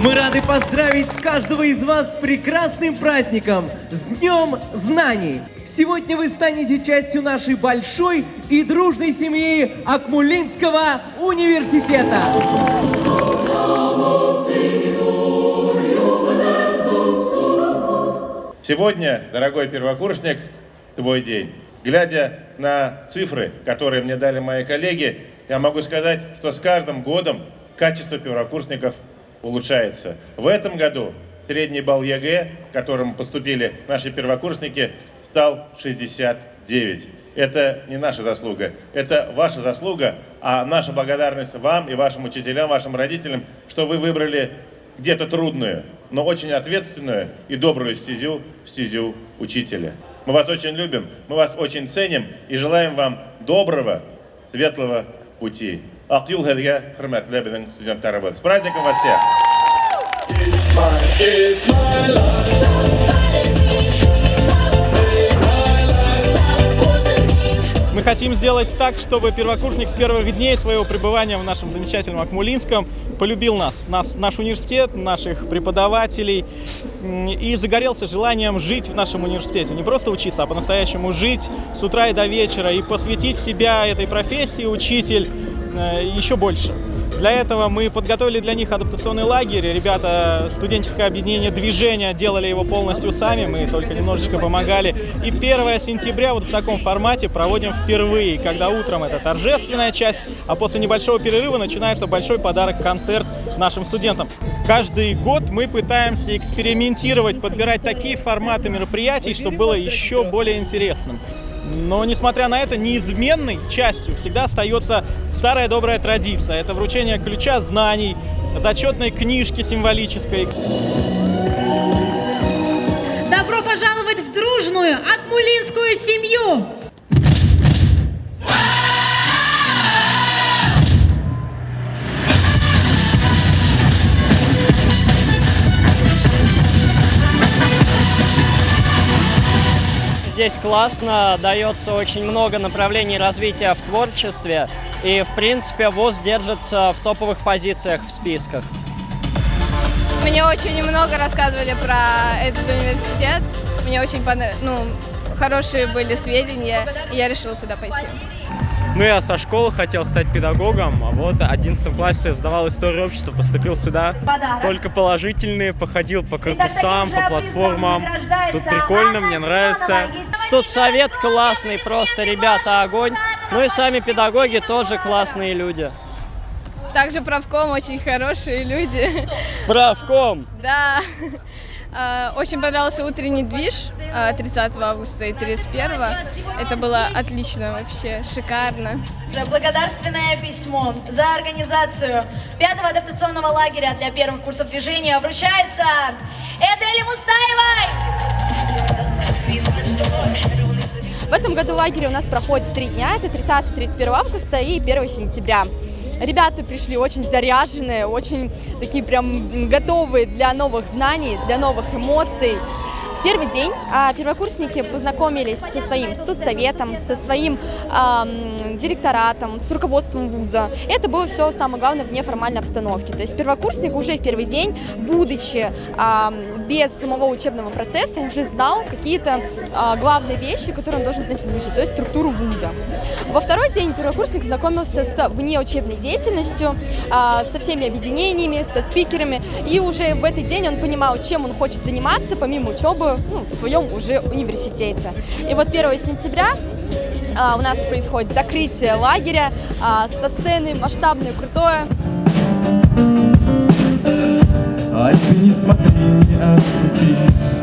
Мы рады поздравить каждого из вас с прекрасным праздником, с Днем Знаний! Сегодня вы станете частью нашей большой и дружной семьи Акмулинского университета. Сегодня, дорогой первокурсник, твой день. Глядя на цифры, которые мне дали мои коллеги, я могу сказать, что с каждым годом качество первокурсников улучшается. В этом году средний балл ЕГЭ, к которому поступили наши первокурсники, стал 69. Это не наша заслуга, это ваша заслуга, а наша благодарность вам и вашим учителям, вашим родителям, что вы выбрали где-то трудную, но очень ответственную и добрую стезю учителя. Мы вас очень любим, мы вас очень ценим и желаем вам доброго, светлого пути. С праздником вас всех! Мы хотим сделать так, чтобы первокурсник с первых дней своего пребывания в нашем замечательном Акмулинском полюбил нас, наш университет, наших преподавателей и загорелся желанием жить в нашем университете. Не просто учиться, а по-настоящему жить с утра и до вечера и посвятить себя этой профессии, учитель, еще больше. Для этого мы подготовили для них адаптационный лагерь. Ребята, студенческое объединение «Движение» делали его полностью сами, мы только немножечко помогали. И 1 сентября вот в таком формате проводим впервые, когда утром это торжественная часть, а после небольшого перерыва начинается большой подарок-концерт нашим студентам. Каждый год мы пытаемся экспериментировать, подбирать такие форматы мероприятий, чтобы было еще более интересным. Но, несмотря на это, неизменной частью всегда остается старая добрая традиция. Это вручение ключа знаний, зачетной книжки символической. Добро пожаловать в дружную акмулинскую семью! Здесь классно, дается очень много направлений развития в творчестве, и, в принципе, ВУЗ держится в топовых позициях в списках. Мне очень много рассказывали про этот университет, мне очень хорошие были сведения, и я решила сюда пойти. Ну, я со школы хотел стать педагогом, а вот в 11 классе сдавал историю общества, поступил сюда. Только положительные, походил по корпусам, по платформам. Тут прикольно, мне нравится. Студсовет классный, просто ребята огонь. Ну и сами педагоги тоже классные люди. Также правком очень хорошие люди. Правком? Да. Очень понравился утренний движ 30 августа и 31. Это было отлично вообще, шикарно. Благодарственное письмо за организацию 5-го адаптационного лагеря для первых курсов движения вручается Эдели Мустаевой! В этом году лагерь у нас проходит 3 дня, это 30-31 августа и 1 сентября. Ребята пришли очень заряженные, очень такие прям готовые для новых знаний, для новых эмоций. В первый день первокурсники познакомились со своим студсоветом, со своим директоратом, с руководством вуза. Это было все, самое главное, в неформальной обстановке. То есть первокурсник уже в первый день, будучи без самого учебного процесса, уже знал какие-то главные вещи, которые он должен знать в вузе, то есть структуру вуза. Во второй день первокурсник знакомился с внеучебной деятельностью, со всеми объединениями, со спикерами. И уже в этот день он понимал, чем он хочет заниматься, помимо учебы, в своем уже университете. И вот 1 сентября у нас происходит закрытие лагеря со сцены масштабное, крутое. Альпы, не смотри, не отступись.